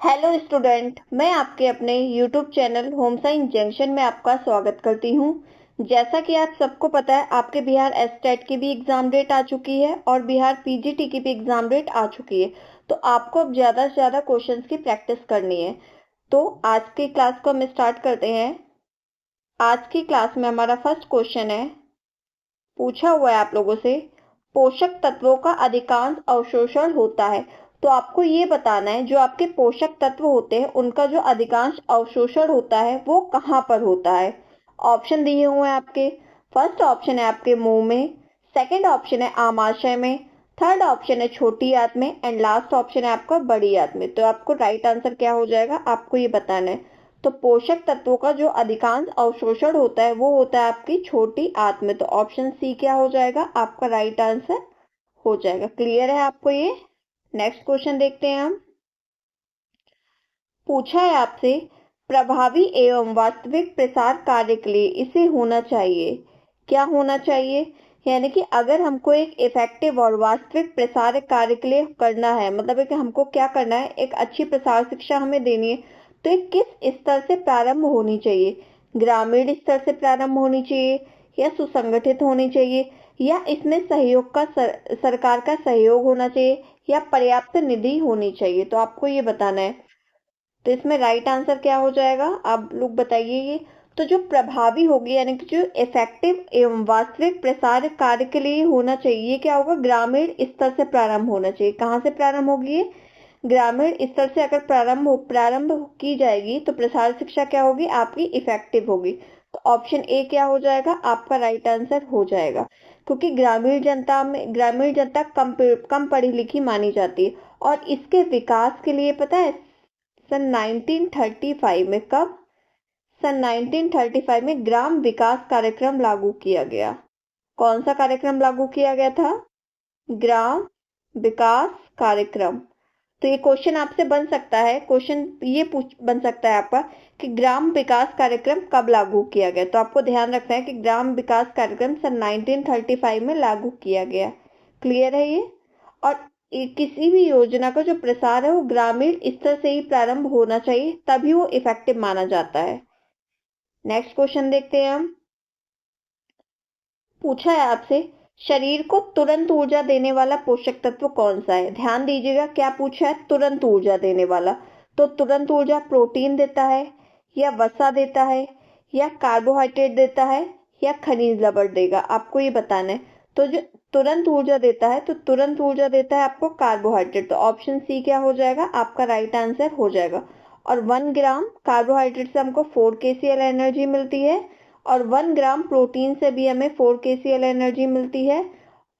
Hello student, मैं आपके अपने YouTube channel home science junction में आपका स्वागत करती हूं। जैसा कि आप सबको पता है, आपके बिहार एसटेट की भी एग्जाम डेट आ चुकी है और बिहार पीजीटी की भी एग्जाम डेट आ चुकी है। तो आपको अब ज़्यादा से ज़्यादा क्वेश्चंस की प्रैक्टिस करनी है। तो आज की क्लास को हम स्टार्ट करते हैं। आज की क्लास में हमारा फर्स्ट क्वेश्चन है, पूछा हुआ है आप लोगों से, पोषक तत्वों का अधिकांश अवशोषण होता है। तो आपको ये बताना है जो आपके पोषक तत्व होते हैं उनका जो अधिकांश अवशोषण होता है वो कहाँ पर होता है। ऑप्शन दिए हुए हैं आपके। फर्स्ट ऑप्शन है आपके मुंह में, सेकंड ऑप्शन है आमाशय में, थर्ड ऑप्शन है छोटी आंत में एंड लास्ट ऑप्शन है आपका बड़ी आंत में। तो आपको राइट आंसर क्या हो जाएगा, आपको ये बताना है। तो पोषक तत्वों का जो अधिकांश अवशोषण होता है वो होता है आपकी छोटी आंत में। तो ऑप्शन सी क्या हो जाएगा, आपका राइट आंसर हो जाएगा। क्लियर है आपको ये। नेक्स्ट क्वेश्चन देखते हैं हम। पूछा है आपसे, प्रभावी एवं वास्तविक प्रसार कार्य के लिए इसे होना चाहिए। क्या होना चाहिए, यानी कि अगर हमको एक इफेक्टिव और वास्तविक प्रसार कार्य के लिए करना है, मतलब है कि हमको क्या करना है, एक अच्छी प्रसार शिक्षा हमें देनी है, तो ये किस स्तर से प्रारंभ होनी चाहिए। ग्रामीण स्तर से प्रारंभ होनी चाहिए या सुसंगठित होनी चाहिए, या इसमें सहयोग का सरकार का सहयोग होना चाहिए, या पर्याप्त निधि होनी चाहिए। तो आपको ये बताना है। तो इसमें राइट आंसर क्या हो जाएगा, आप लोग बताइए ये। तो जो प्रभावी होगी, यानी कि जो इफेक्टिव एवं वास्तविक प्रसार कार्य के लिए होना चाहिए, ये क्या होगा, ग्रामीण स्तर से प्रारंभ होना चाहिए। कहाँ से प्रारंभ होगी ये, ग्रामीण स्तर से अगर प्रारंभ की जाएगी तो प्रसार शिक्षा क्या होगी, आपकी इफेक्टिव होगी। तो ऑप्शन ए क्या हो जाएगा, आपका राइट आंसर हो जाएगा। क्योंकि ग्रामीण जनता कम पढ़ी लिखी मानी जाती है, और इसके विकास के लिए पता है सन 1935 में, कब, सन 1935 में ग्राम विकास कार्यक्रम लागू किया गया। कौन सा कार्यक्रम लागू किया गया था, ग्राम विकास कार्यक्रम। तो ये क्वेश्चन आपसे बन सकता है, क्वेश्चन ये पूछ बन सकता है आपका कि ग्राम विकास कार्यक्रम कब लागू किया गया। तो आपको ध्यान रखना है कि ग्राम विकास कार्यक्रम सन 1935 में लागू किया गया। क्लियर है ये। और किसी भी योजना का जो प्रसार है वो ग्रामीण स्तर से ही प्रारंभ होना चाहिए, तभी वो इफेक्टिव माना जाता है। नेक्स्ट क्वेश्चन देखते हैं हम। पूछा है आपसे, शरीर को तुरंत ऊर्जा देने वाला पोषक तत्व कौन सा है। ध्यान दीजिएगा, क्या पूछा है, तुरंत ऊर्जा देने वाला। तो तुरंत ऊर्जा प्रोटीन देता है, या वसा देता है, या कार्बोहाइड्रेट देता है, या खनिज लवण देगा। आपको ये बताना है। तो जो तुरंत ऊर्जा देता है, तो तुरंत ऊर्जा देता है आपको कार्बोहाइड्रेट। तो ऑप्शन सी क्या हो जाएगा, आपका राइट आंसर हो जाएगा। और 1 ग्राम कार्बोहाइड्रेट से हमको 4 kcal एनर्जी मिलती है, और 1 ग्राम प्रोटीन से भी हमें 4 kcal एनर्जी मिलती है,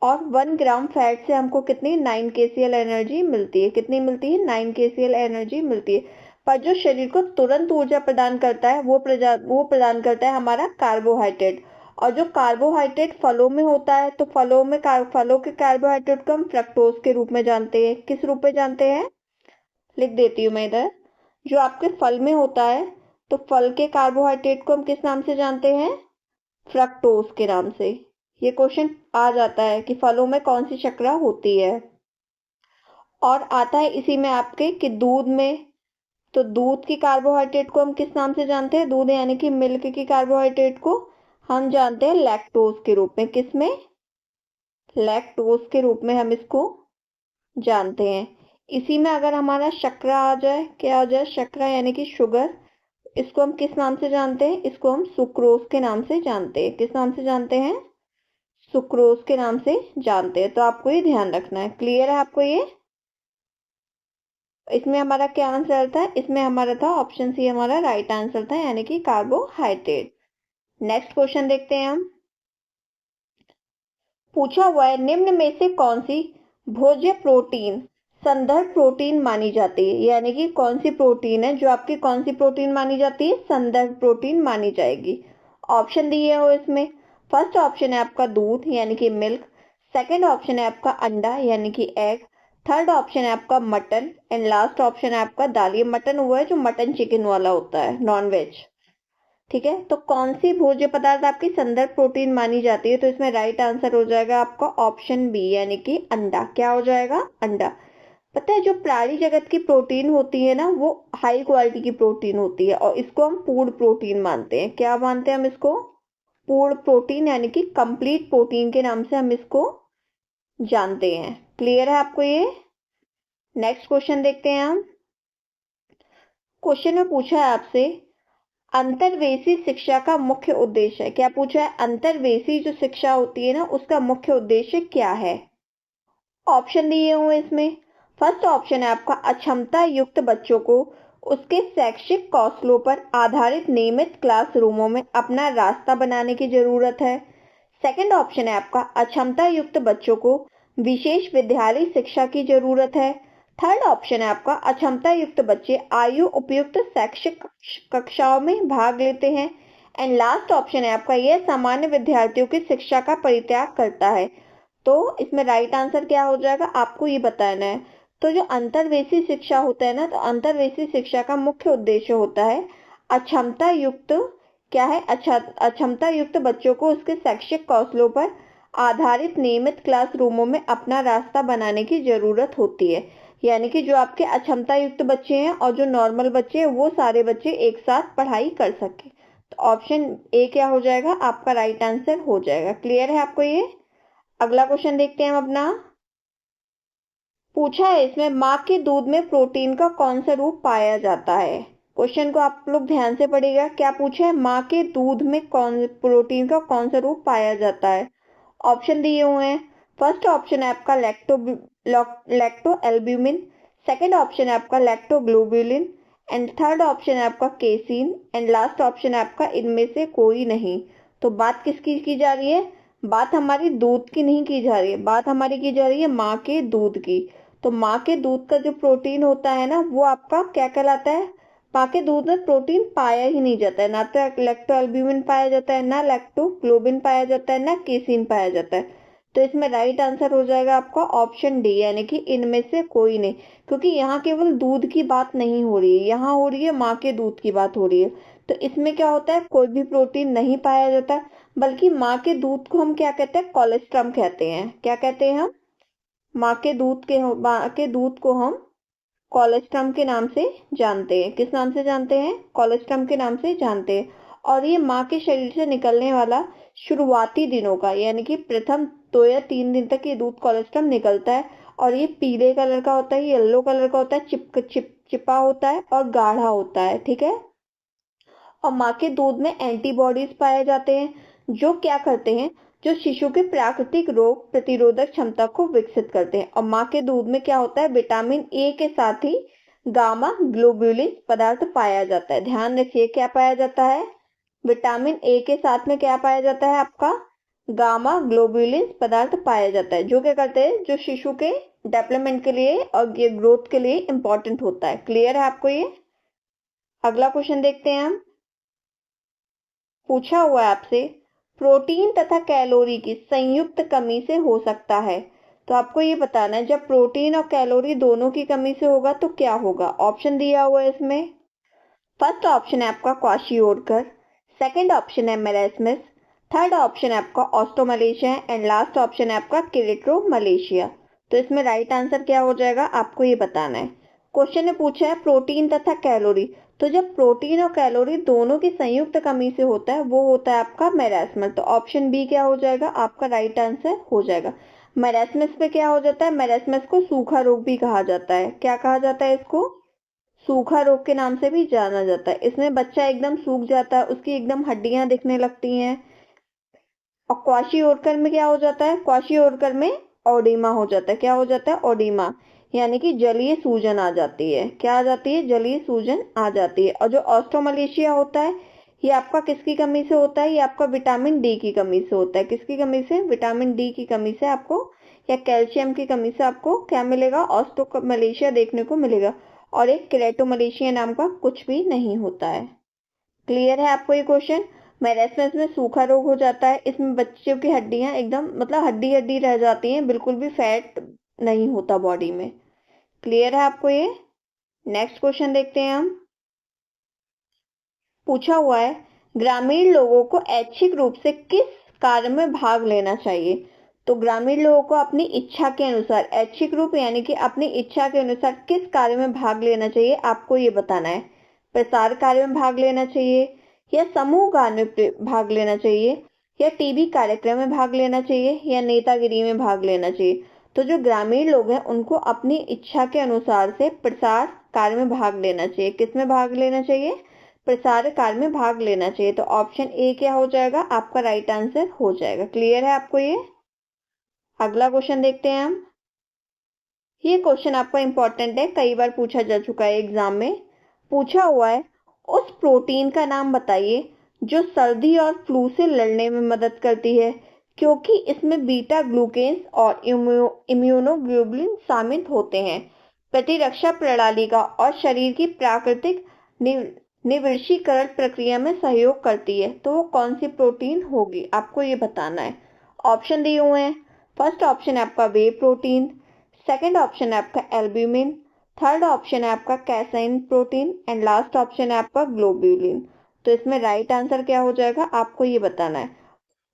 और 1 ग्राम फैट से हमको कितनी 9 kcal एनर्जी मिलती है। कितनी मिलती है, 9 kcal एनर्जी मिलती है। पर जो शरीर को तुरंत ऊर्जा प्रदान करता है वो प्रदान करता है हमारा कार्बोहाइड्रेट। और जो कार्बोहाइड्रेट फलों में होता है, तो फलों के कार्बोहाइड्रेट को हम फ्रक्टोज के रूप में जानते हैं। किस रूप में जानते हैं, लिख देती हूँ मैं इधर। जो आपके फल में होता है, तो फल के कार्बोहाइड्रेट को हम किस नाम से जानते हैं, फ्रक्टोज के नाम से। ये क्वेश्चन आ जाता है कि फलों में कौन सी शर्करा होती है। और आता है इसी में आपके कि दूध में, तो दूध की कार्बोहाइड्रेट को हम किस नाम से जानते हैं, दूध यानी कि मिल्क की कार्बोहाइड्रेट को हम जानते हैं लैक्टोज के रूप में। किस में, लैक्टोज के रूप में हम इसको जानते हैं। इसी में अगर हमारा शर्करा आ जाए, क्या आ जाए, शर्करा यानी कि शुगर, इसको हम किस नाम से जानते हैं, इसको हम सुक्रोज के नाम से जानते हैं। किस नाम से जानते हैं, सुक्रोज के नाम से जानते हैं। तो आपको ये ध्यान रखना है। क्लियर है आपको ये। इसमें हमारा क्या आंसर था, इसमें हमारा था ऑप्शन सी हमारा राइट आंसर था, यानी कि कार्बोहाइड्रेट। नेक्स्ट क्वेश्चन देखते हैं हम। पूछा हुआ है, निम्न में से कौन सी भोज्य प्रोटीन संदर्भ प्रोटीन मानी जाती है। यानी कि कौन सी प्रोटीन है जो आपकी कौन सी प्रोटीन मानी जाती है, संदर्भ प्रोटीन मानी जाएगी। ऑप्शन दिए हो इसमें। फर्स्ट ऑप्शन है आपका दूध यानी कि मिल्क, सेकंड ऑप्शन है आपका अंडा यानी कि एग, थर्ड ऑप्शन है आपका मटन एंड लास्ट ऑप्शन है आपका दाल। ये मटन हुआ है जो मटन चिकन वाला होता है, नॉन वेज। ठीक है, तो कौन सी भोज्य पदार्थ आपकी संदर्भ प्रोटीन मानी जाती है। तो इसमें राइट आंसर हो जाएगा आपका ऑप्शन बी यानी कि अंडा। क्या हो जाएगा, अंडा। पता है जो प्राणी जगत की प्रोटीन होती है ना, वो हाई क्वालिटी की प्रोटीन होती है और इसको हम पूर्ण प्रोटीन मानते हैं। क्या मानते हैं हम इसको? पूर्ण प्रोटीन, यानी कि कंप्लीट प्रोटीन के नाम से हम इसको जानते हैं। क्लियर है आपको ये? नेक्स्ट क्वेश्चन देखते हैं हम। क्वेश्चन में पूछा है आपसे, अंतर्वेशी शिक्षा का मुख्य उद्देश्य। क्या पूछा है? अंतर्वेशी जो शिक्षा होती है ना, उसका मुख्य उद्देश्य क्या है? ऑप्शन दिए हुए इसमें। फर्स्ट ऑप्शन है आपका, अक्षमता युक्त बच्चों को उसके शैक्षिक कौशलों पर आधारित नियमित क्लासरूमों में अपना रास्ता बनाने की जरूरत है। सेकंड ऑप्शन है आपका, अक्षमता युक्त बच्चों को विशेष विद्यालय शिक्षा की जरूरत है। थर्ड ऑप्शन है आपका, अक्षमता युक्त बच्चे आयु उपयुक्त शैक्षिक कक्षाओं में भाग लेते हैं। एंड लास्ट ऑप्शन है आपका, यह सामान्य विद्यार्थियों की शिक्षा का परित्याग करता है। तो इसमें राइट आंसर क्या हो जाएगा, आपको ये बताना है। तो जो अंतर्वेशी शिक्षा होता है ना, तो अंतर्वेशी शिक्षा का मुख्य उद्देश्य होता है अक्षमता युक्त, क्या है, अक्षमता युक्त बच्चों को उसके शैक्षिक कौशलों पर आधारित नियमित क्लासरूमों में अपना रास्ता बनाने की जरूरत होती है। यानी कि जो आपके अक्षमता युक्त बच्चे हैं और जो नॉर्मल बच्चे हैं, वो सारे बच्चे एक साथ पढ़ाई कर सके। तो ऑप्शन ए क्या हो जाएगा, आपका राइट आंसर हो जाएगा। क्लियर है आपको ये? अगला क्वेश्चन देखते हैं हम अपना। पूछा है इसमें, माँ के दूध में प्रोटीन का कौन सा रूप पाया जाता है। क्वेश्चन को आप लोग ध्यान से पढ़िएगा। क्या पूछा है? माँ के दूध में प्रोटीन का कौन सा रूप पाया जाता है। ऑप्शन दिए हुए हैं। फर्स्ट ऑप्शन है आपका लैक्टो एल्ब्यूमिन। सेकेंड ऑप्शन है आपका लैक्टोग्लोबुलिन। एंड थर्ड ऑप्शन है आपका केसीन। एंड लास्ट ऑप्शन है आपका इनमें से कोई नहीं। तो बात किसकी की जा रही है? बात हमारी दूध की नहीं की जा रही है, बात हमारी की जा रही है माँ के दूध की। तो माँ के दूध का जो प्रोटीन होता है ना, वो आपका क्या कहलाता है? माँ के दूध में प्रोटीन पाया ही नहीं जाता है। ना तो लैक्टो एल्ब्यूमिन पाया जाता है, ना लैक्टोग्लोबिन पाया जाता है, ना केसीन पाया जाता है। तो इसमें राइट आंसर हो जाएगा आपका ऑप्शन डी, यानी कि इनमें से कोई नहीं। क्योंकि यहाँ केवल दूध की बात नहीं हो रही है, यहाँ हो रही है माँ के दूध की बात हो रही है। तो इसमें क्या होता है, कोई भी प्रोटीन नहीं पाया जाता, बल्कि माँ के दूध को हम क्या कहते हैं? कोलेस्ट्रम कहते हैं। क्या कहते हैं हम? माँ के दूध को हम कोलेस्ट्रम के नाम से जानते हैं। किस नाम से जानते हैं? कोलेस्ट्रम के नाम से जानते हैं। और ये माँ के शरीर से निकलने वाला शुरुआती दिनों का, यानी कि प्रथम 2 या 3 दिन तक ये दूध कोलेस्ट्रम निकलता है। और ये पीले कलर का होता है, येलो कलर का होता है, चिपा होता है और गाढ़ा होता है। ठीक है। और माँ के दूध में एंटीबॉडीज पाए जाते हैं, जो क्या करते हैं, जो शिशु के प्राकृतिक रोग प्रतिरोधक क्षमता को विकसित करते हैं। और माँ के दूध में क्या होता है, विटामिन ए के साथ ही गामा ग्लोबुलिन पदार्थ पाया जाता है। ध्यान रखिए, क्या पाया जाता है? विटामिन ए के साथ में क्या पाया जाता है आपका? गामा ग्लोबुलिन पदार्थ पाया जाता है, जो क्या करते हैं, जो शिशु के डेवलपमेंट के लिए और ये ग्रोथ के लिए इंपॉर्टेंट होता है। क्लियर है आपको ये? अगला क्वेश्चन देखते हैं हम। पूछा हुआ है आपसे, प्रोटीन तथा कैलोरी की संयुक्त कमी से हो सकता है। तो आपको ये बताना है, जब प्रोटीन और कैलोरी दोनों की कमी से होगा तो क्या होगा। ऑप्शन दिया हुआ है इसमें। फर्स्ट ऑप्शन है आपका क्वाशियोरकर। सेकंड ऑप्शन है मेरेस्मस। थर्ड ऑप्शन है आपका ऑस्टोमलेशिया। एंड लास्ट ऑप्शन है आपका किरेट्रोमलेशिया। तो इसमें राइट आंसर क्या हो जाएगा, आपको ये बताना है। क्वेश्चन ने पूछा है प्रोटीन तथा कैलोरी, तो जब प्रोटीन और कैलोरी दोनों की संयुक्त कमी से होता है, वो होता है आपका मेरेस्मस। तो ऑप्शन बी क्या हो जाएगा, आपका राइट आंसर हो जाएगा। मेरेस्मस पे क्या हो जाता है, मेरेस्मस को सूखा रोग भी कहा जाता है। क्या कहा जाता है इसको? सूखा रोग के नाम से भी जाना जाता है। इसमें बच्चा एकदम सूख जाता है, उसकी एकदम हड्डियां दिखने लगती हैं। और क्वाशियोरकर में क्या हो जाता है, क्वाशियोरकर में ओडिमा हो जाता है। क्या हो जाता है? ओडिमा, यानी कि जलीय सूजन आ जाती है। क्या आ जाती है? जलीय सूजन आ जाती है। और जो ऑस्ट्रोमलेशिया होता है, ये आपका किसकी कमी से होता है? ये आपका विटामिन डी की कमी से होता है। किसकी कमी से? विटामिन डी की कमी से आपको, या कैल्शियम की कमी से आपको क्या मिलेगा? ऑस्ट्रोमलेशिया देखने को मिलेगा। और एक किरेटोमलेशिया नाम का कुछ भी नहीं होता है। क्लियर है आपको ये क्वेश्चन? मेरेस्मस में सूखा रोग हो जाता है, इसमें बच्चों की हड्डियां एकदम मतलब हड्डी हड्डी रह जाती हैं, बिल्कुल भी फैट नहीं होता बॉडी में। क्लियर है आपको ये? नेक्स्ट क्वेश्चन देखते हैं हम। पूछा हुआ है, ग्रामीण लोगों को ऐच्छिक रूप से किस कार्य में भाग लेना चाहिए। तो ग्रामीण लोगों को अपनी इच्छा के अनुसार ऐच्छिक रूप यानी कि अपनी इच्छा के अनुसार किस कार्य में भाग लेना चाहिए, आपको ये बताना है। प्रसार कार्य में भाग लेना चाहिए, या समूह कार्य में भाग लेना चाहिए, या टीवी कार्यक्रम में भाग लेना चाहिए, या नेतागिरी में भाग लेना चाहिए। तो जो ग्रामीण लोग हैं उनको अपनी इच्छा के अनुसार से प्रसार कार्य में भाग लेना चाहिए। किस में भाग लेना चाहिए? प्रसार कार्य में भाग लेना चाहिए। तो ऑप्शन ए क्या हो जाएगा? आपका राइट आंसर हो जाएगा। क्लियर है आपको ये? अगला क्वेश्चन देखते हैं हम। ये क्वेश्चन आपका इंपॉर्टेंट है, कई बार पूछा जा चुका है एग्जाम में। पूछा हुआ है, उस प्रोटीन का नाम बताइए जो सर्दी और फ्लू से लड़ने में मदद करती है, क्योंकि इसमें बीटा ग्लूकेन्स और इम्यूनोग्लोबुलिन शामिल होते हैं, प्रतिरक्षा प्रणाली का और शरीर की प्राकृतिक निविष्कीकरण प्रक्रिया में सहयोग करती है। तो वो कौन सी प्रोटीन होगी, आपको ये बताना है। ऑप्शन दिए हुए हैं। फर्स्ट ऑप्शन है आपका वे प्रोटीन, सेकंड ऑप्शन है आपका एल्ब्यूमिन, थर्ड ऑप्शन है आपका कैसाइन प्रोटीन एंड लास्ट ऑप्शन है आपका ग्लोब्यूलिन। तो इसमें राइट आंसर क्या हो जाएगा, आपको ये बताना है।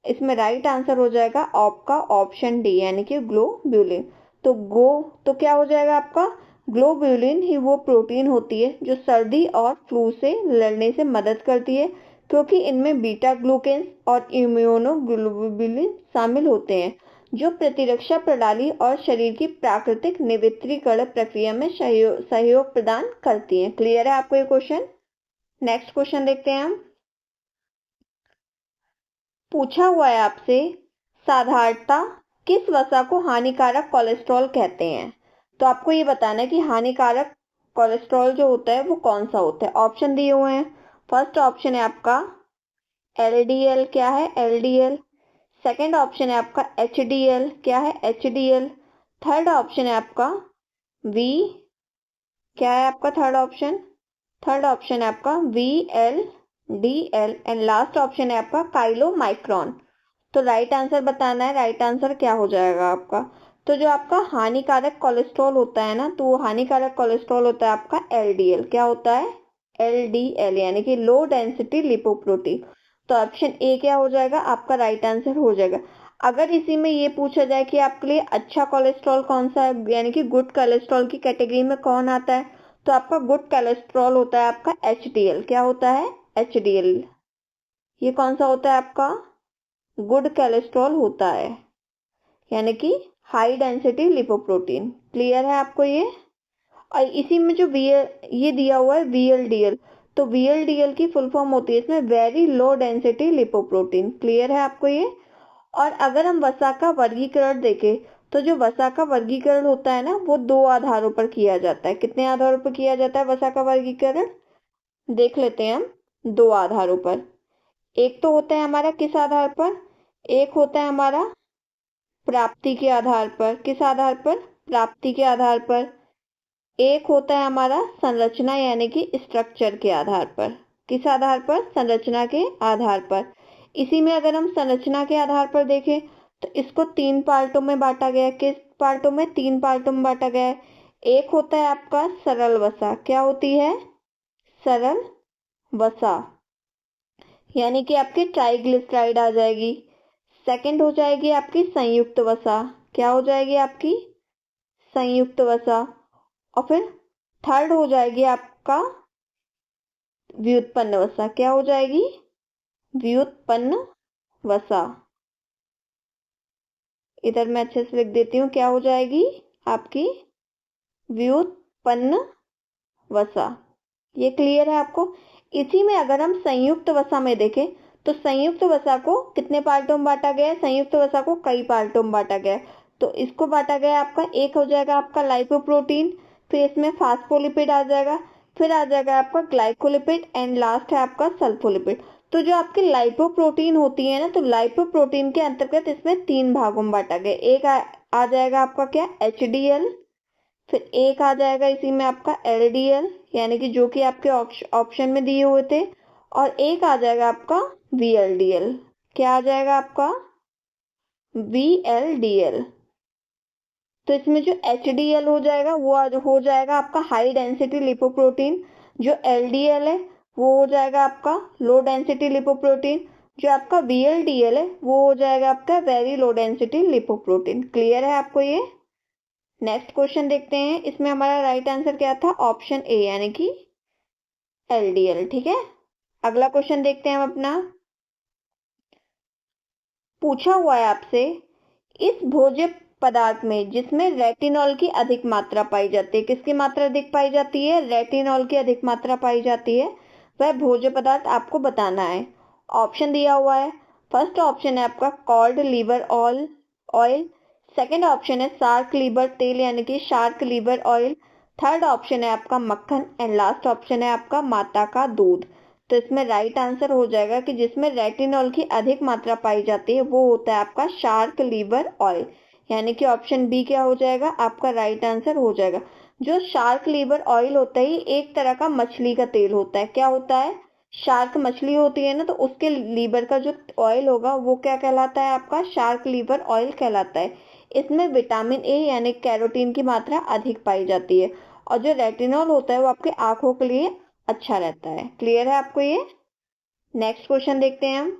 इसमें राइट आंसर हो जाएगा आपका ऑप्शन डी यानी कि ग्लोब्यूलिन। तो क्या हो जाएगा आपका? ग्लोब्यूलिन ही वो प्रोटीन होती है जो सर्दी और फ्लू से लड़ने से मदद करती है, क्योंकि इनमें बीटा ग्लूकेन्स और इम्यूनोग्लोबुलिन शामिल होते हैं जो प्रतिरक्षा प्रणाली और शरीर की प्राकृतिक निवित्रीकरण प्रक्रिया में सहयोग प्रदान करती हैं। क्लियर है आपको ये क्वेश्चन? नेक्स्ट क्वेश्चन देखते हैं हम। पूछा हुआ है आपसे, साधारणता किस वसा को हानिकारक कोलेस्ट्रॉल कहते हैं? तो आपको ये बताना है कि हानिकारक कोलेस्ट्रॉल जो होता है वो कौन सा होता है। ऑप्शन दिए हुए हैं। फर्स्ट ऑप्शन है आपका एलडीएल, क्या है? एलडीएल। सेकंड ऑप्शन है आपका एचडीएल, क्या है? एचडीएल। थर्ड ऑप्शन है आपका वी, क्या है आपका थर्ड ऑप्शन? थर्ड ऑप्शन है आपका VLDL एंड लास्ट ऑप्शन है आपका काइलोमाइक्रॉन। तो राइट आंसर बताना है। राइट आंसर क्या हो जाएगा आपका? तो जो आपका हानिकारक कोलेस्ट्रॉल होता है ना, तो वो हानिकारक कोलेस्ट्रॉल होता है आपका LDL। क्या होता है? LDL यानी कि लो डेंसिटी लिपोप्रोटीन। तो ऑप्शन ए क्या हो जाएगा? आपका राइट आंसर हो जाएगा। अगर इसी में ये पूछा जाए कि आपके लिए अच्छा कोलेस्ट्रॉल कौन सा है, यानी कि गुड कोलेस्ट्रॉल की कैटेगरी में कौन आता है, तो आपका गुड कोलेस्ट्रॉल होता है आपका HDL। क्या होता है? HDL। ये कौन सा होता है आपका? गुड कोलेस्ट्रॉल होता है, यानी कि हाई डेंसिटी लिपोप्रोटीन। क्लियर है आपको ये? और इसी में जो ये दिया हुआ है VLDL, तो VLDL की फुल फॉर्म होती है इसमें very low density lipoprotein. Clear है आपको ये? और अगर हम वसा का वर्गीकरण देखें, तो जो वसा का वर्गीकरण होता है ना, वो दो आधारों पर किया जाता है। कितने आधारों पर किया जाता है वसा का वर्गीकरण? देख लेते हैं हम। दो आधारों पर। एक तो होता है हमारा किस आधार पर? एक होता है हमारा प्राप्ति के आधार पर। किस आधार पर? प्राप्ति के आधार पर। एक होता है हमारा संरचना यानी कि स्ट्रक्चर के आधार पर। किस आधार पर? संरचना के आधार पर। इसी में अगर हम संरचना के आधार पर देखें, तो इसको तीन पार्टों में बांटा गया है। किस पार्टों में? तीन पार्टों में बांटा गया है। एक होता है आपका सरल वसा। क्या होती है? सरल वसा, यानी कि आपकी ट्राइग्लिसराइड आ जाएगी। सेकंड हो जाएगी आपकी संयुक्त वसा। क्या हो जाएगी आपकी? संयुक्त वसा। और फिर थर्ड हो जाएगी आपका व्युत्पन्न वसा। क्या हो जाएगी? व्युत्पन्न वसा। इधर मैं अच्छे से लिख देती हूँ, क्या हो जाएगी आपकी? व्युत्पन्न वसा। ये क्लियर है आपको? इसी में अगर हम संयुक्त वसा में देखें, तो संयुक्त वसा को कितने पार्टों में बांटा गया है? संयुक्त वसा को कई पार्टों में बांटा गया है। तो इसको बांटा गया आपका, एक हो जाएगा आपका लाइपोप्रोटीन, फिर इसमें फास्फोलिपिड आ जाएगा, फिर आ जाएगा आपका ग्लाइकोलिपिड एंड लास्ट है आपका सल्फोलिपिड। तो जो आपकी लाइपोप्रोटीन होती है ना, तो लाइपोप्रोटीन के अंतर्गत इसमें तीन भागों में बांटा गया। एक आ जाएगा आपका क्या? HDL। फिर एक आ जाएगा इसी में आपका LDL, यानी कि जो कि आपके ऑप्शन में दिए हुए थे, और एक आ जाएगा आपका VLDL। क्या आ जाएगा आपका? VLDL। तो इसमें जो HDL हो जाएगा वो हो जाएगा आपका हाई डेंसिटी लिपोप्रोटीन। जो LDL है वो हो जाएगा आपका लो डेंसिटी लिपोप्रोटीन। जो आपका VLDL है वो हो जाएगा आपका very low density lipoprotein. Clear है आपको ये? नेक्स्ट क्वेश्चन देखते हैं, इसमें हमारा राइट आंसर क्या था? ऑप्शन ए यानी कि LDL। ठीक है, अगला क्वेश्चन देखते हैं हम अपना। पूछा हुआ है आपसे, इस भोज्य पदार्थ में जिसमें रेटिनॉल की अधिक मात्रा पाई जाती है, किसकी मात्रा अधिक पाई जाती है? रेटिनॉल की अधिक मात्रा पाई जाती है, वह भोज्य पदार्थ आपको बताना है। ऑप्शन दिया हुआ है, फर्स्ट ऑप्शन है आपका called liver oil, second option है शार्क लीवर तेल यानी कि shark liver oil, third option है आपका मक्खन एंड लास्ट ऑप्शन है आपका माता का दूध। तो इसमें राइट आंसर हो जाएगा कि जिसमें रेटिनॉल की अधिक मात्रा पाई जाती है वो होता है आपका शार्क लीवर ऑयल, यानी कि ऑप्शन बी क्या हो जाएगा? आपका राइट आंसर हो जाएगा। जो शार्क लीवर ऑयल होता है एक तरह का मछली का तेल होता है। क्या होता है? शार्क मछली होती है ना, तो उसके लीवर का जो ऑयल होगा वो क्या कहलाता है? आपका शार्क लीवर ऑयल कहलाता है। इसमें विटामिन ए यानी कैरोटीन की मात्रा अधिक पाई जाती है, और जो रेटिनॉल होता है वो आपके आंखों के लिए अच्छा रहता है। क्लियर है आपको ये? नेक्स्ट क्वेश्चन देखते हैं हम।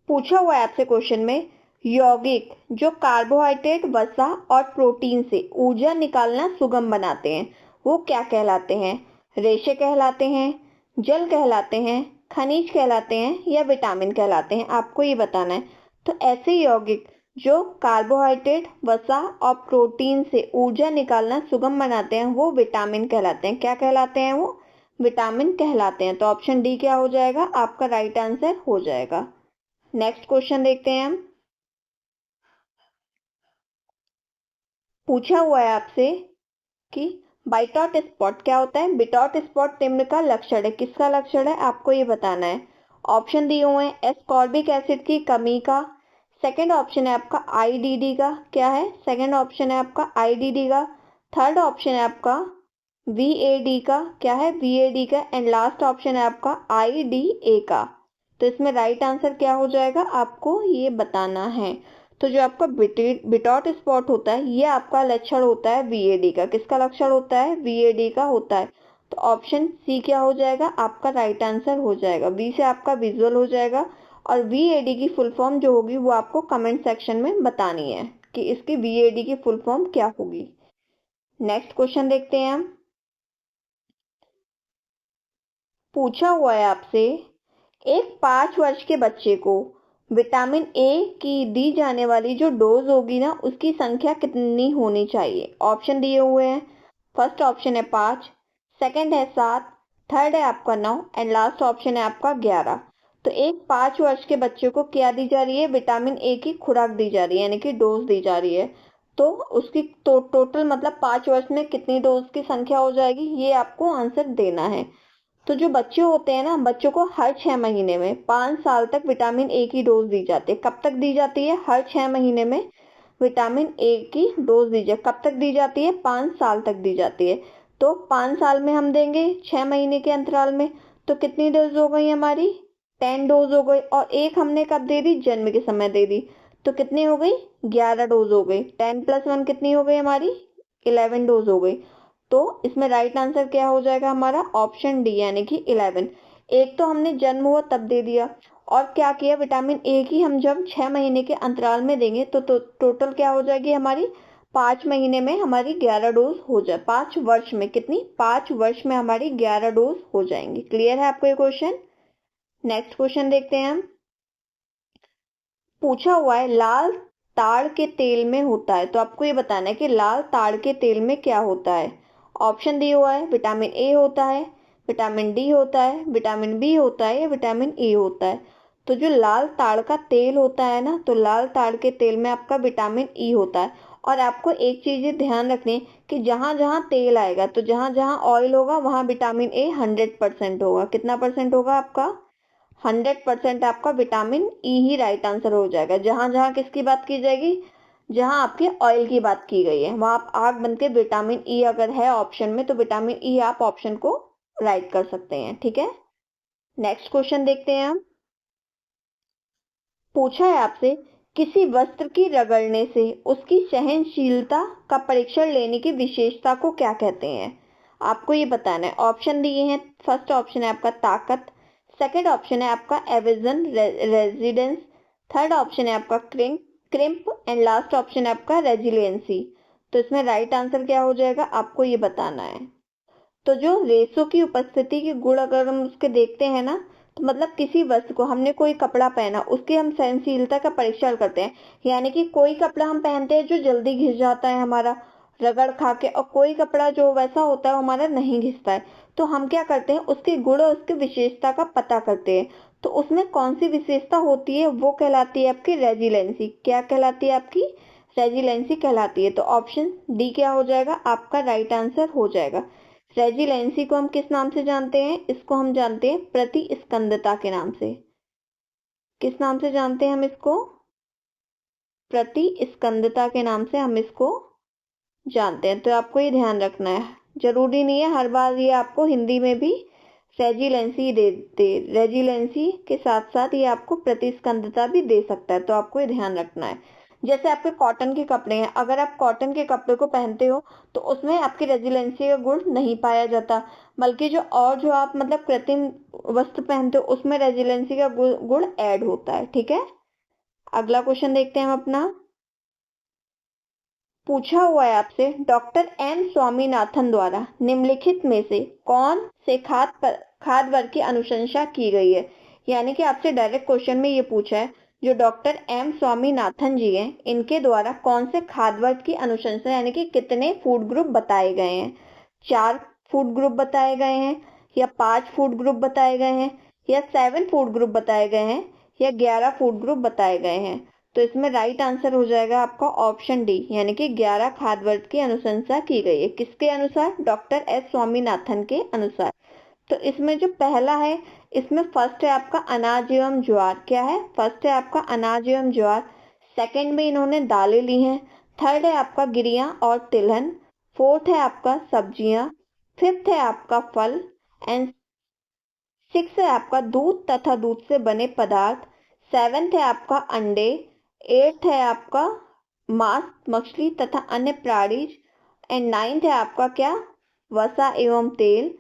पूछा हुआ है आपसे क्वेश्चन में, यौगिक जो कार्बोहाइड्रेट वसा और प्रोटीन से ऊर्जा निकालना सुगम बनाते हैं वो क्या कहलाते हैं? रेशे कहलाते हैं, जल कहलाते हैं, खनिज कहलाते हैं या विटामिन कहलाते हैं? आपको ये बताना है। तो ऐसे यौगिक जो कार्बोहाइड्रेट वसा और प्रोटीन से ऊर्जा निकालना सुगम बनाते हैं वो विटामिन कहलाते हैं। क्या कहलाते हैं वो? विटामिन कहलाते हैं। तो ऑप्शन डी क्या हो जाएगा? आपका राइट आंसर हो जाएगा। नेक्स्ट क्वेश्चन देखते हैं हम। पूछा हुआ है आपसे कि बाइटॉट स्पॉट क्या होता है? बिटॉट स्पॉट निम्न का लक्षण है, किसका लक्षण है? आपको ये बताना है। ऑप्शन दिए हुए हैं, एस्कॉर्बिक एसिड की कमी का, सेकंड ऑप्शन है आपका IDD का, क्या है? सेकंड ऑप्शन है आपका IDD का, थर्ड ऑप्शन है आपका VAD का, क्या है? VAD का, एंड लास्ट ऑप्शन है आपका IDA का। तो इसमें राइट आंसर क्या हो जाएगा? आपको ये बताना है। तो जो आपका बिटॉट स्पॉट होता है ये आपका लक्षण होता है VAD का। किसका लक्षण होता है? VAD का होता है। तो ऑप्शन सी क्या हो जाएगा? आपका राइट आंसर हो जाएगा। बी से आपका विजुअल हो जाएगा, और VAD की फुल फॉर्म जो होगी वो आपको कमेंट सेक्शन में बतानी है कि इसकी VAD की फुल फॉर्म क्या होगी। नेक्स्ट क्वेश्चन देखते हैं हम। पूछा हुआ है आपसे, एक 5 वर्ष के बच्चे को विटामिन ए की दी जाने वाली जो डोज होगी ना उसकी संख्या कितनी होनी चाहिए? ऑप्शन दिए हुए हैं, फर्स्ट ऑप्शन है 5, सेकंड है 7, थर्ड है आपका 9 एंड लास्ट ऑप्शन है आपका 11। तो एक 5 वर्ष के बच्चे को क्या दी जा रही है? विटामिन ए की खुराक दी जा रही है, यानी कि डोज दी जा रही है। तो उसकी टोटल मतलब 5 वर्ष में कितनी डोज की संख्या हो जाएगी ये आपको आंसर देना है। तो जो बच्चे होते हैं ना, बच्चों को हर 6 महीने में 5 साल तक विटामिन ए की डोज दी जाती है। कब तक दी जाती है? हर 6 महीने में विटामिन ए की डोज दी जाए। कब तक दी जाती है? 5 साल तक दी जाती है। तो 5 साल में हम देंगे 6 महीने के अंतराल में, तो कितनी डोज हो गई हमारी? 10 डोज हो गई। और एक हमने कब दे दी? जन्म के समय दे दी। तो कितनी हो गई? 11 डोज हो गई। 10 + 1 कितनी हो गई हमारी? 11 डोज हो गई। तो इसमें राइट आंसर क्या हो जाएगा हमारा? ऑप्शन डी यानी कि 11। एक तो हमने जन्म हुआ तब दे दिया, और क्या किया? विटामिन ए की हम जब 6 महीने के अंतराल में देंगे तो टोटल क्या हो जाएगी हमारी? 5 महीने में हमारी 11 डोज हो जाए। 5 वर्ष में कितनी? 5 वर्ष में हमारी 11 डोज हो जाएंगी। क्लियर है आपको ये क्वेश्चन? नेक्स्ट क्वेश्चन देखते हैं हम। पूछा हुआ है, लाल ताड़ के तेल में होता है, तो आपको ये बताना है कि लाल ताड़ के तेल में क्या होता है। ऑप्शन दिया हुआ है, विटामिन ए होता है, विटामिन डी होता है, विटामिन बी होता है या विटामिन ए होता है। तो जो लाल ताड़ का तेल होता है ना, तो लाल ताड़ के तेल में आपका विटामिन ई होता है। और आपको एक चीज ध्यान रखनी है कि जहां जहां तेल आएगा, तो जहां जहां ऑयल होगा वहां विटामिन ए 100% होगा। कितना परसेंट होगा आपका? 100% आपका विटामिन ई ही राइट आंसर हो जाएगा। जहां जहां किसकी बात की जाएगी? जहां आपके ऑयल की बात की गई है वहां आप आग बंद के विटामिन ई अगर है ऑप्शन में तो विटामिन ई आप ऑप्शन को राइट कर सकते हैं। ठीक है, नेक्स्ट क्वेश्चन देखते हैं हम। पूछा है आपसे, किसी वस्त्र की रगड़ने से उसकी सहनशीलता का परीक्षण लेने की विशेषता को क्या कहते हैं? आपको ये बताना है। ऑप्शन दिए हैं, फर्स्ट ऑप्शन है आपका ताकत, सेकेंड ऑप्शन है आपका एविजन रेजिडेंस, थर्ड ऑप्शन है आपका क्रिम्प एंड लास्ट ऑप्शन है आपका रेजिलियंसी। तो इसमें राइट आंसर क्या हो जाएगा, आपको ये बताना है। तो जो रेशों की उपस्थिति के गुण अगर हम उसके देखते हैं ना, तो मतलब किसी वस्तु को, हमने कोई कपड़ा पहना, उसकी हम सहनशीलता का परीक्षण करते हैं। यानी कि कोई कपड़ा हम पहनते हैं जो जल्दी घिस जाता है हमारा रगड़ खा के, और कोई कपड़ा जो वैसा होता है हमारा नहीं घिसता है। तो हम क्या करते हैं, उसके गुण और उसकी विशेषता का पता करते हैं। तो उसमें कौन सी विशेषता होती है, वो कहलाती है आपकी रेजिलेंसी। क्या कहलाती है आपकी, रेजिलेंसी कहलाती है। तो ऑप्शन डी क्या हो जाएगा, आपका राइट आंसर हो जाएगा। रेजिलेंसी को हम किस नाम से जानते हैं, इसको हम जानते हैं प्रतिस्कंदता के नाम से। किस नाम से जानते हैं हम इसको, प्रतिस्कंदता के नाम से हम इसको जानते हैं। तो आपको ये ध्यान रखना है, जरूरी नहीं है हर बार ये आपको हिंदी में भी रेजिलेंसी दे रेजिलेंसी के साथ साथ ये आपको प्रतिस्कंदता भी दे सकता है। तो आपको ये ध्यान रखना है। जैसे आपके कॉटन के कपड़े हैं, अगर आप कॉटन के कपड़े को पहनते हो तो उसमें आपकी रेजिलेंसी का गुण नहीं पाया जाता, बल्कि जो आप मतलब कृत्रिम वस्त्र पहनते हो उसमें रेजिलेंसी का गुण ऐड होता है। ठीक है, अगला क्वेश्चन देखते हैं हम अपना। पूछा हुआ है आपसे, डॉक्टर एम स्वामीनाथन द्वारा निम्नलिखित में से कौन से खाद्य वर्ग की अनुशंसा की गई है। यानी कि आपसे डायरेक्ट क्वेश्चन में ये पूछा है, जो डॉक्टर एम स्वामीनाथन जी हैं, इनके द्वारा कौन से खाद्य वर्ग की अनुशंसा, यानी कि कितने फूड ग्रुप बताए गए हैं। 4 फूड ग्रुप बताए गए हैं, या 5 फूड ग्रुप बताए गए हैं, या 7 फूड ग्रुप बताए गए हैं, या 11 फूड ग्रुप बताए गए हैं। तो इसमें राइट आंसर हो जाएगा आपका ऑप्शन डी, यानी कि 11 खाद्य वर्ग की अनुशंसा की गई है। किसके अनुसार, डॉक्टर एस स्वामीनाथन के अनुसार। तो इसमें जो पहला है, इसमें फर्स्ट है आपका अनाज एवं ज्वार। क्या है, फर्स्ट है आपका अनाज एवं ज्वार। सेकंड में इन्होंने दालें ली हैं। थर्ड है आपका गिरियां और तिलहन। फोर्थ है आपका सब्जियां। फिफ्थ है आपका फल एंड सिक्स है आपका दूध तथा दूध से बने पदार्थ। सेवेंथ है आपका अंडे। एट्थ है आपका मांस, मछली तथा अन्य प्राणीज। एंड नाइन्थ है आपका क्या, वसा एवं तेल।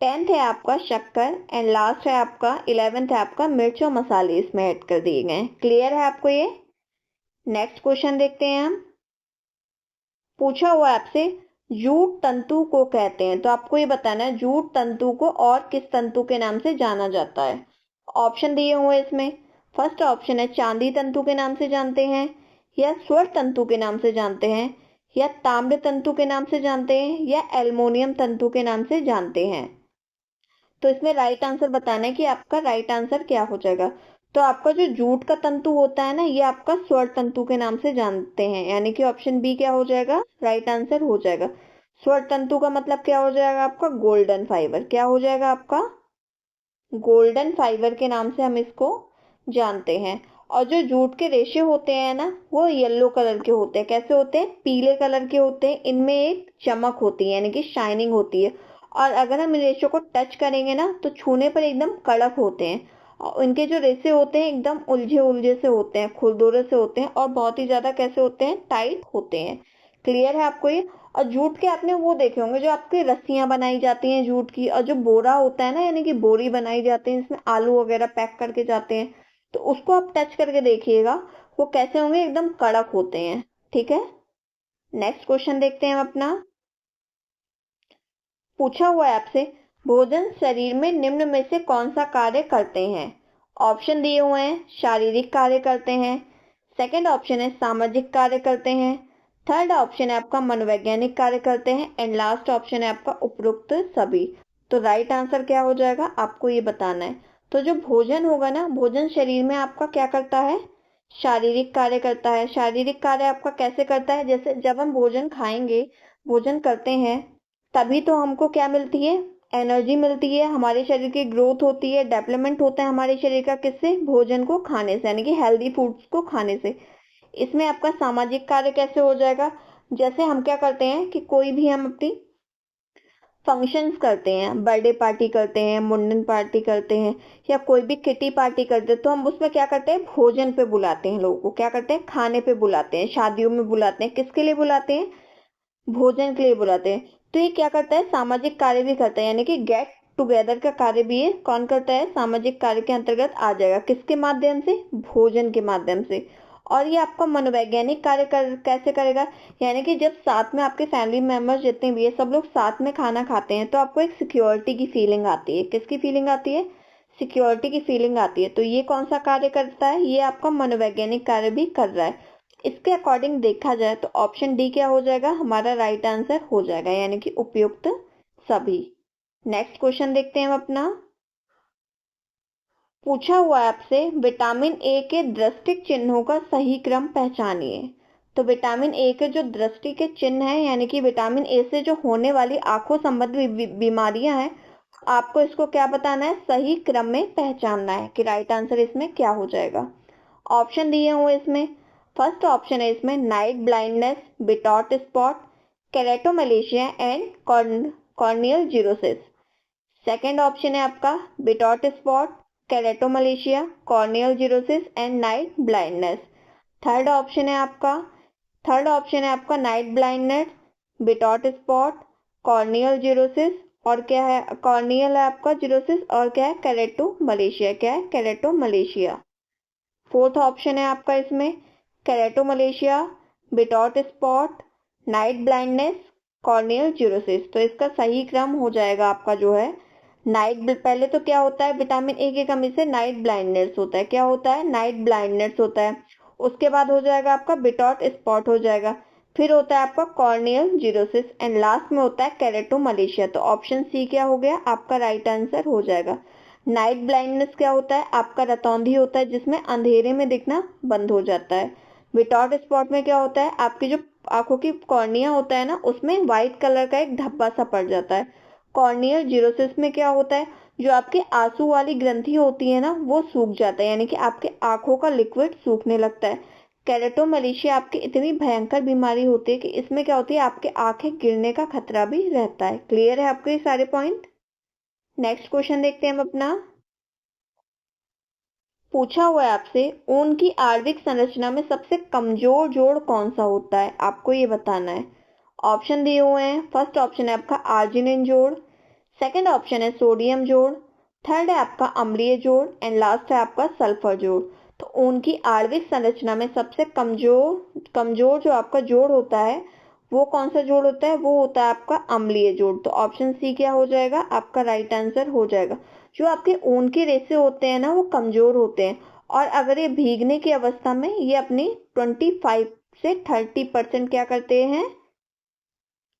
10th है आपका शक्कर एंड लास्ट है आपका 11th है आपका मिर्च और मसाले इसमें ऐड कर दिए गए हैं। क्लियर है आपको ये। नेक्स्ट क्वेश्चन देखते हैं हम। पूछा हुआ है आपसे, जूट तंतु को कहते हैं। तो आपको ये बताना है जूट तंतु को और किस तंतु के नाम से जाना जाता है। ऑप्शन दिए हुए इसमें। फर्स्ट ऑप्शन है चांदी तंतु के नाम से जानते हैं, या स्वर्ण तंतु के नाम से जानते हैं, या ताम्र तंतु के नाम से जानते हैं, या एल्युमिनियम तंतु के नाम से जानते हैं। तो इसमें राइट आंसर बताना है कि आपका राइट आंसर क्या हो जाएगा। तो आपका जो जूट का तंतु होता है ना, ये आपका स्वर्ण तंतु के नाम से जानते हैं, यानी कि ऑप्शन बी क्या हो जाएगा, राइट आंसर हो जाएगा। स्वर्ण तंतु का मतलब क्या हो जाएगा आपका, गोल्डन फाइबर। क्या हो जाएगा आपका, गोल्डन फाइबर के नाम से हम इसको जानते हैं। और जो जूट के रेशे होते हैं ना, वो येलो कलर के होते हैं। कैसे होते हैं, पीले कलर के होते हैं। इनमें एक चमक होती है, यानी कि शाइनिंग होती है। और अगर हम इन रेशों को टच करेंगे ना, तो छूने पर एकदम कड़क होते हैं। और इनके जो रेशे होते हैं एकदम उलझे उलझे से होते हैं, खुरदुरे से होते हैं, और बहुत ही ज्यादा कैसे होते हैं, टाइट होते हैं। क्लियर है आपको ये। और जूट के आपने वो देखे होंगे, जो आपकी रस्सियां बनाई जाती हैं जूट की, और जो बोरा होता है ना, यानी कि बोरी बनाई जाती है, इसमें आलू वगैरह पैक करके जाते हैं, तो उसको आप टच करके देखिएगा, वो कैसे होंगे, एकदम कड़क होते हैं। ठीक है, नेक्स्ट क्वेश्चन देखते हैं हम अपना। पूछा हुआ है आपसे, भोजन शरीर में निम्न में से कौन सा कार्य करते हैं। ऑप्शन दिए हुए हैं, शारीरिक कार्य करते हैं। सेकंड ऑप्शन है सामाजिक कार्य करते हैं। थर्ड ऑप्शन है आपका मनोवैज्ञानिक कार्य करते हैं। एंड लास्ट ऑप्शन है आपका उपरोक्त सभी। तो राइट आंसर क्या हो जाएगा, आपको ये बताना है। तो जो भोजन होगा ना, भोजन शरीर में आपका क्या करता है, शारीरिक कार्य करता है। शारीरिक कार्य आपका कैसे करता है, जैसे जब हम भोजन खाएंगे, भोजन करते हैं, तभी तो हमको क्या मिलती है, एनर्जी मिलती है, हमारे शरीर की ग्रोथ होती है, डेवलपमेंट होता है हमारे शरीर का, किससे, भोजन को खाने से, यानी कि हेल्दी फूड्स को खाने से। इसमें आपका सामाजिक कार्य कैसे हो जाएगा, जैसे हम क्या करते हैं कि कोई भी हम अपनी फंक्शंस करते हैं, बर्थडे पार्टी करते हैं, मुंडन पार्टी करते हैं, या कोई भी किटी पार्टी करते हैं, तो हम उसमें क्या करते हैं, भोजन पे बुलाते हैं लोगों को। क्या करते हैं, खाने पे बुलाते हैं, शादियों में बुलाते हैं। किसके लिए बुलाते हैं, भोजन के लिए बुलाते हैं। तो ये क्या करता है, सामाजिक कार्य भी करता है, यानी कि गेट टुगेदर का कार्य भी ये कौन करता है, सामाजिक कार्य के अंतर्गत आ जाएगा। किसके माध्यम से, भोजन के माध्यम से। और ये आपका मनोवैज्ञानिक कार्य कैसे करेगा, यानी कि जब साथ में आपके फैमिली मेंबर्स जितने भी है सब लोग साथ में खाना खाते हैं तो आपको एक सिक्योरिटी की फीलिंग आती है। किसकी फीलिंग आती है, सिक्योरिटी की फीलिंग आती है। तो ये कौन सा कार्य करता है, ये आपका मनोवैज्ञानिक कार्य भी कर रहा है। इसके अकॉर्डिंग देखा जाए तो ऑप्शन डी क्या हो जाएगा, हमारा राइट आंसर हो जाएगा, यानी कि उपयुक्त सभी। नेक्स्ट क्वेश्चन देखते हैं हम अपना। पूछा हुआ है आपसे विटामिन ए के दृष्टिक चिन्हों का सही क्रम पहचानिए। तो विटामिन ए के जो दृष्टि के चिन्ह हैं, यानी कि विटामिन ए से जो होने वाली आंखों संबंधी बीमारियां हैं, आपको इसको क्या बताना है, सही क्रम में पहचानना है कि राइट आंसर इसमें क्या हो जाएगा। ऑप्शन दिए हुए इसमें, फर्स्ट ऑप्शन है इसमें night blindness, Bitot spot, keratomalacia and corneal xerosis. Second option है आपका Bitot spot, keratomalacia, corneal xerosis and night blindness. Third option है आपका night blindness, Bitot spot, corneal xerosis और क्या है, कॉर्नियल है आपका जीरोसिस और क्या है, केरेटोमलेशिया। क्या है, केरेटोमलेशिया। फोर्थ ऑप्शन है आपका इसमें keratomalacia, Bitot spot, night blindness, corneal xerosis. तो इसका सही क्रम हो जाएगा आपका जो है पहले तो क्या होता है, विटामिन ए की कमी से नाइट ब्लाइंडनेस होता है। क्या होता है, नाइट ब्लाइंडनेस होता है। उसके बाद हो जाएगा आपका बिटॉट स्पॉट हो जाएगा, फिर होता है आपका कॉर्नियल जीरोसिस एंड लास्ट में होता है केरेटोमलेशिया। तो ऑप्शन सी क्या हो गया, आपका राइट आंसर हो जाएगा। नाइट ब्लाइंडनेस क्या होता है, आपका रतौंधी होता है जिसमें अंधेरे में दिखना बंद हो जाता है। बिटॉट स्पॉट में क्या होता है, आपकी जो आंखों की कॉर्निया होता है ना, उसमें व्हाइट कलर का एक धब्बा सा पड़ जाता है। कॉर्नियल जीरोसिस में क्या होता है, जो आपके आंसू वाली ग्रंथि होती है ना, वो सूख जाता है, यानी कि आपके आंखों का लिक्विड सूखने लगता है। केरेटोमलेशिया आपकी इतनी भयंकर बीमारी होती है कि इसमें क्या होती है, आपके आंखें गिरने का खतरा भी रहता है। क्लियर है आपके सारे पॉइंट। नेक्स्ट क्वेश्चन देखते हैं हम अपना। पूछा हुआ है आपसे ऊन की आणविक संरचना में सबसे कमजोर जोड़ कौन सा होता है, आपको ये बताना है। ऑप्शन दिए हुए हैं, फर्स्ट ऑप्शन है आपका आर्जिनिन जोड़, सेकंड ऑप्शन है सोडियम जोड़, थर्ड है आपका अम्लीय जोड़ एंड लास्ट है आपका सल्फर जोड़। तो ऊन की आणविक संरचना में सबसे कमजोर जो आपका जोड़ होता है वो कौन सा जोड़ होता है, वो होता है आपका अम्लीय जोड़। तो ऑप्शन सी क्या हो जाएगा, आपका राइट आंसर हो जाएगा। जो आपके ऊन के रेशे होते हैं ना, वो कमजोर होते हैं और अगर ये भीगने की अवस्था में ये अपनी 25 से 30% क्या करते हैं,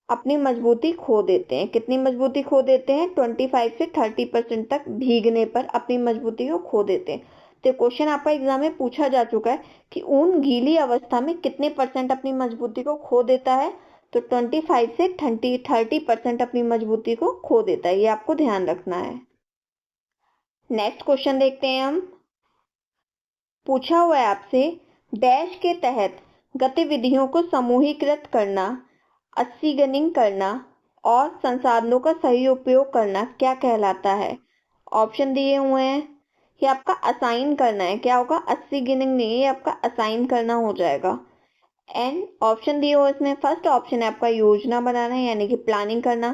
अपनी मजबूती खो देते हैं। कितनी मजबूती खो देते हैं, 25 से 30% तक भीगने पर अपनी मजबूती को खो देते हैं। तो क्वेश्चन आपका एग्जाम में पूछा जा चुका है कि ऊन गीली अवस्था में कितने परसेंट अपनी मजबूती को खो देता है। तो 25 से 30% अपनी मजबूती को खो देता है, ये आपको ध्यान रखना है। नेक्स्ट क्वेश्चन देखते हैं हम। पूछा हुआ है आपसे डैश के तहत गतिविधियों को समूहीकृत करना, अस्सीगनिंग करना और संसाधनों का सही उपयोग करना क्या कहलाता है। ऑप्शन दिए हुए हैं, ये आपका असाइन करना है। क्या होगा, अस्सीगनिंग नहीं, ये आपका असाइन करना हो जाएगा। एंड ऑप्शन दिए हुए इसमें, फर्स्ट ऑप्शन है आपका योजना बनाना है, यानी कि प्लानिंग करना,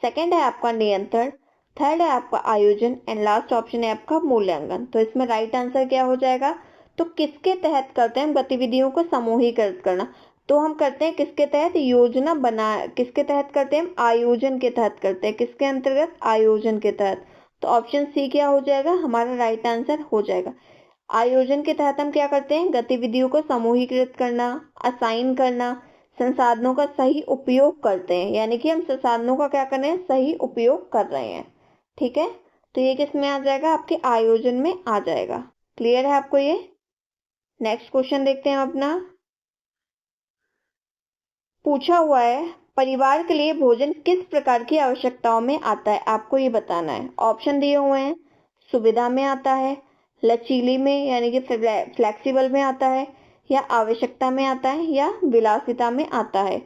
सेकंड है आपका नियंत्रण, थर्ड है आपका आयोजन एंड लास्ट ऑप्शन है आपका मूल्यांकन। तो इसमें राइट आंसर क्या हो जाएगा, तो किसके तहत करते हैं हम गतिविधियों को समूहीकृत करना, तो हम करते हैं किसके तहत, योजना बना, किसके तहत करते हैं हम, आयोजन के तहत करते हैं। किसके अंतर्गत, आयोजन के तहत। तो ऑप्शन सी क्या हो जाएगा, हमारा राइट आंसर हो जाएगा। आयोजन के तहत हम क्या करते हैं, गतिविधियों को समूहीकृत करना, असाइन करना, संसाधनों का सही उपयोग करते हैं, यानी कि हम संसाधनों का क्या कर रहे हैं, सही उपयोग कर रहे हैं। ठीक है, तो ये किस में आ जाएगा, आपके आयोजन में आ जाएगा। क्लियर है आपको ये। नेक्स्ट क्वेश्चन देखते हैं अपना। पूछा हुआ है परिवार के लिए भोजन किस प्रकार की आवश्यकताओं में आता है, आपको ये बताना है। ऑप्शन दिए हुए हैं, सुविधा में आता है, लचीली में यानी कि फ्लेक्सिबल में आता है, या आवश्यकता में आता है, या विलासिता में आता है।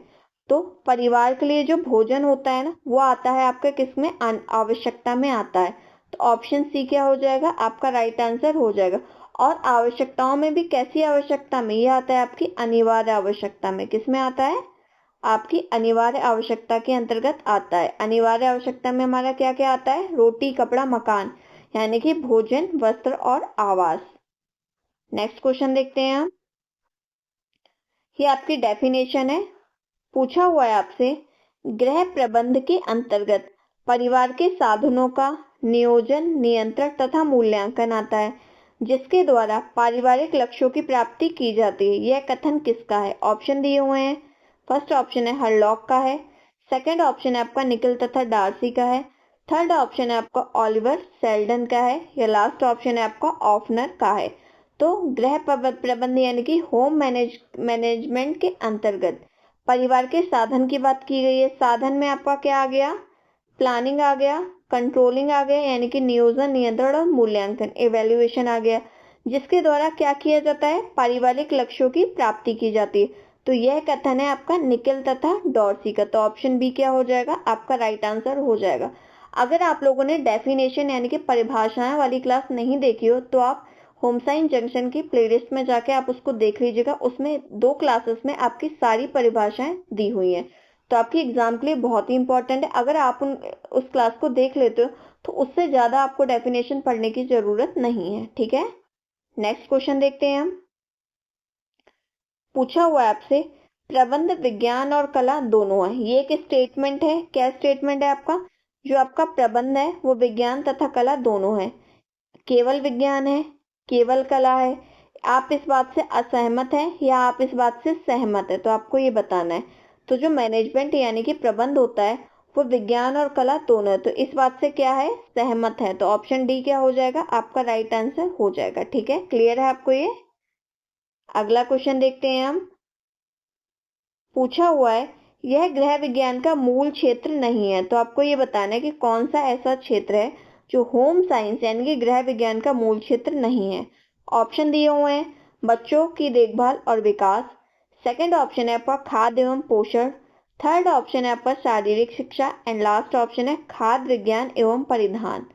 तो परिवार के लिए जो भोजन होता है ना, वो आता है आपके किस में, आवश्यकता में आता है। तो ऑप्शन सी क्या हो जाएगा, आपका राइट आंसर हो जाएगा। और आवश्यकताओं में भी कैसी आवश्यकता में, ये आता है आपकी अनिवार्य आवश्यकता में। किस में आता है, आपकी अनिवार्य आवश्यकता के अंतर्गत आता है। अनिवार्य आवश्यकता में हमारा क्या क्या आता है? रोटी, कपड़ा, मकान, यानी कि भोजन, वस्त्र और आवास। नेक्स्ट क्वेश्चन देखते हैं हम। ये आपकी डेफिनेशन है। पूछा हुआ है आपसे, गृह प्रबंध के अंतर्गत परिवार के साधनों का नियोजन, नियंत्रण तथा मूल्यांकन आता है, जिसके द्वारा पारिवारिक लक्ष्यों की प्राप्ति की जाती है। यह कथन किसका है? ऑप्शन दिए हुए हैं। फर्स्ट ऑप्शन है हरलॉक का है, सेकंड ऑप्शन है आपका निकल तथा डार्सी का है, थर्ड ऑप्शन है आपका ऑलिवर सेल्डन का है, या लास्ट ऑप्शन है आपका ऑफनर का है। तो गृह प्रबंध यानी कि होम मैनेजमेंट के अंतर्गत परिवार के साधन की बात की गई है। साधन में आपका क्या आ गया? प्लानिंग आ गया, कंट्रोलिंग आ गया, यानी कि नियोजन, नियंत्रण और मूल्यांकन, इवैल्यूएशन आ गया, जिसके द्वारा क्या किया जाता है? पारिवारिक लक्ष्यों की प्राप्ति की जाती है। तो यह कथन है आपका निकल तथा डॉर्सी का। तो ऑप्शन बी क्या हो जाएगा? आपका राइट आंसर हो जाएगा। अगर आप लोगों ने डेफिनेशन यानी कि परिभाषाएं वाली क्लास नहीं देखी हो तो आप होम साइंस जंक्शन की प्लेलिस्ट में जाके आप उसको देख लीजिएगा। उसमें 2 क्लासेस में आपकी सारी परिभाषाएं दी हुई हैं, तो आपकी एग्जाम के लिए बहुत ही इंपॉर्टेंट है। अगर आप उस क्लास को देख लेते हो तो उससे ज्यादा आपको डेफिनेशन पढ़ने की जरूरत नहीं है। ठीक है, नेक्स्ट क्वेश्चन देखते हैं हम। पूछा हुआ है आपसे, प्रबंध विज्ञान और कला दोनों है। ये एक स्टेटमेंट है। क्या स्टेटमेंट है आपका? जो आपका प्रबंध है वो विज्ञान तथा कला दोनों है। केवल विज्ञान है, केवल कला है। आप इस बात से असहमत हैं या आप इस बात से सहमत है? तो आपको ये बताना है। तो जो मैनेजमेंट यानी कि प्रबंध होता है वो विज्ञान और कला दोनों है। तो इस बात से क्या है? सहमत है। तो ऑप्शन डी क्या हो जाएगा? आपका राइट आंसर हो जाएगा। ठीक है, क्लियर है आपको ये? अगला क्वेश्चन देखते हैं हम। पूछा हुआ है, यह गृह विज्ञान का मूल क्षेत्र नहीं है। तो आपको ये बताना है कि कौन सा ऐसा क्षेत्र है जो होम साइंस यानी कि गृह विज्ञान का मूल क्षेत्र नहीं है। ऑप्शन दिए हुए हैं, बच्चों की देखभाल और विकास, सेकंड ऑप्शन है आपका खाद्य एवं पोषण, थर्ड ऑप्शन है आपका शारीरिक शिक्षा, एंड लास्ट ऑप्शन है खाद्य विज्ञान एवं परिधान।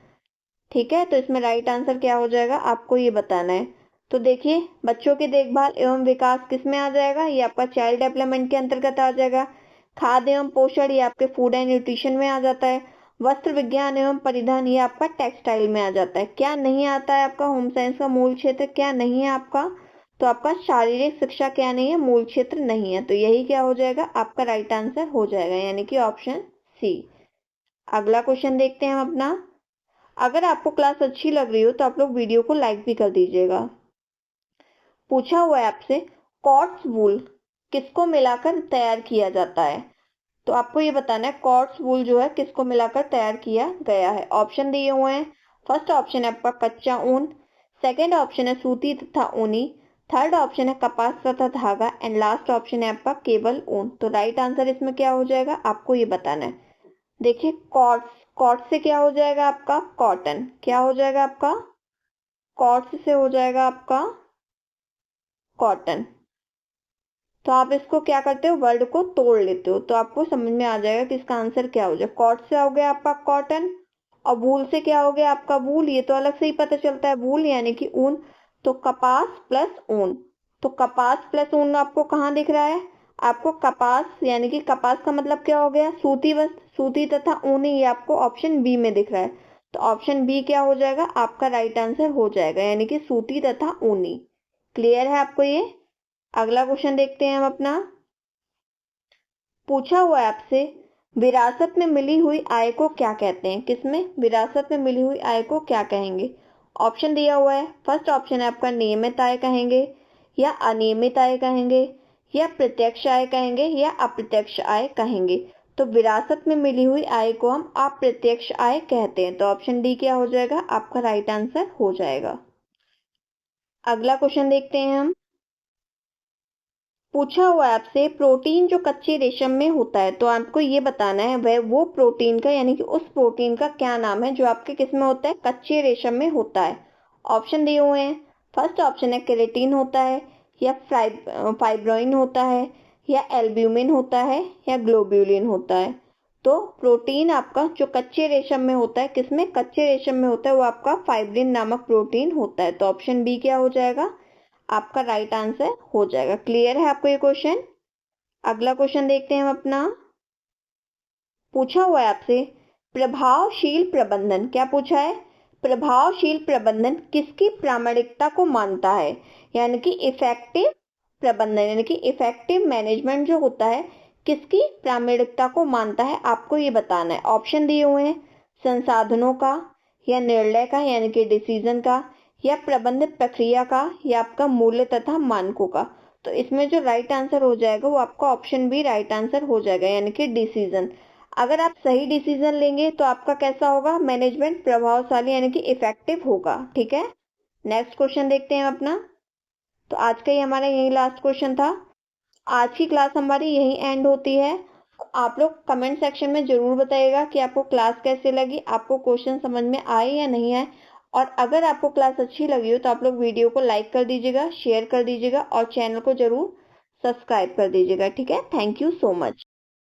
ठीक है, तो इसमें राइट आंसर क्या हो जाएगा? आपको ये बताना है। तो देखिए, बच्चों की देखभाल एवं विकास किस में आ जाएगा? ये आपका चाइल्ड डेवलपमेंट के अंतर्गत आ जाएगा। खाद्य एवं पोषण ये आपके फूड एंड न्यूट्रिशन में आ जाता है। वस्त्र विज्ञान एवं परिधान ये आपका टेक्सटाइल में आ जाता है। क्या नहीं आता है आपका होम साइंस का मूल क्षेत्र? क्या नहीं है आपका? तो आपका शारीरिक शिक्षा क्या नहीं है? मूल क्षेत्र नहीं है। तो यही क्या हो जाएगा? आपका राइट आंसर हो जाएगा, यानी कि ऑप्शन सी। अगला क्वेश्चन देखते हैं हम अपना। अगर आपको क्लास अच्छी लग रही हो तो आप लोग वीडियो को लाइक भी कर दीजिएगा। पूछा हुआ है आपसे, कॉट्स वूल किसको मिलाकर तैयार किया जाता है? तो आपको ये बताना है कॉट्स वूल जो है किसको मिलाकर तैयार किया गया है। ऑप्शन दिए हुए हैं। फर्स्ट ऑप्शन है आपका कच्चा ऊन, सेकंड ऑप्शन है सूती तथा ऊनी, थर्ड ऑप्शन है कपास तथा धागा, एंड लास्ट ऑप्शन है आपका केवल ऊन। तो राइट आंसर इसमें क्या हो जाएगा? आपको ये बताना है। देखिए, कॉट्स से क्या हो जाएगा आपका? कॉटन। क्या हो जाएगा आपका? कॉट्स से हो जाएगा आपका कॉटन। तो आप इसको क्या करते हो? वर्ड को तोड़ लेते हो तो आपको समझ में आ जाएगा कि इसका आंसर क्या हो जाएगा। कॉट से हो गया आपका कॉटन, और वूल से क्या हो गया आपका? वूल। ये तो अलग से ही पता चलता है, वूल यानी कि ऊन। तो कपास प्लस ऊन। तो कपास प्लस ऊन आपको कहाँ दिख रहा है? आपको कपास यानी कि कपास का मतलब क्या हो गया? सूती वस्त्र। सूती तथा ऊनी ये आपको ऑप्शन बी में दिख रहा है। तो ऑप्शन बी क्या हो जाएगा? आपका राइट आंसर हो जाएगा, यानी कि सूती तथा ऊनी। क्लियर है आपको ये? अगला क्वेश्चन देखते हैं हम अपना। पूछा हुआ है आपसे, विरासत में मिली हुई आय को क्या कहते हैं? किसमें? विरासत में मिली हुई आय को क्या कहेंगे? ऑप्शन दिया हुआ है। फर्स्ट ऑप्शन है आपका नियमित आय कहेंगे, या अनियमित आय कहेंगे, या प्रत्यक्ष आय कहेंगे, या अप्रत्यक्ष आय कहेंगे। तो विरासत में मिली हुई आय को हम अप्रत्यक्ष आय कहते हैं। तो ऑप्शन डी क्या हो जाएगा? आपका राइट आंसर हो जाएगा। अगला क्वेश्चन देखते हैं हम। पूछा हुआ है आपसे, प्रोटीन जो कच्चे रेशम में होता है, तो आपको ये बताना है वह वो प्रोटीन का यानी कि उस प्रोटीन का क्या नाम है जो आपके किस में होता है? कच्चे रेशम में होता है। ऑप्शन दिए हुए हैं। फर्स्ट ऑप्शन है केराटिन होता है, या फाइब्रोइन होता है, या एल्ब्यूमिन होता है, या ग्लोब्यूलिन होता है। तो प्रोटीन आपका जो कच्चे रेशम में होता है, किसमें? कच्चे रेशम में होता है, वो आपका फाइब्रिन नामक प्रोटीन होता है। तो ऑप्शन बी क्या हो जाएगा? आपका राइट आंसर हो जाएगा। क्लियर है आपको ये क्वेश्चन? अगला क्वेश्चन देखते हैं हम अपना। पूछा हुआ है आपसे प्रभावशील प्रबंधन। क्या पूछा है? प्रभावशील प्रबंधन किसकी प्रामाणिकता को मानता है? यानी कि इफेक्टिव प्रबंधन यानी कि इफेक्टिव मैनेजमेंट जो होता है किसकी प्रामाणिकता को मानता है, आपको ये बताना है। ऑप्शन दिए हुए हैं संसाधनों का, या निर्णय का यानी कि डिसीजन का, या प्रबंधित प्रक्रिया का, या आपका मूल्य तथा मानकों का। तो इसमें जो राइट आंसर हो जाएगा वो आपका ऑप्शन बी राइट आंसर हो जाएगा, यानी कि डिसीजन। अगर आप सही डिसीजन लेंगे तो आपका कैसा होगा? मैनेजमेंट प्रभावशाली यानी कि इफेक्टिव होगा। ठीक है, नेक्स्ट क्वेश्चन देखते हैं अपना। तो आज का ही हमारा यही लास्ट क्वेश्चन था। आज की क्लास हमारी यही एंड होती है। आप लोग कमेंट सेक्शन में जरूर बताइएगा कि आपको क्लास कैसे लगी, आपको क्वेश्चन समझ में आए या नहीं आए। और अगर आपको क्लास अच्छी लगी हो तो आप लोग वीडियो को लाइक कर दीजिएगा, शेयर कर दीजिएगा और चैनल को जरूर सब्सक्राइब कर दीजिएगा। ठीक है, थैंक यू सो मच।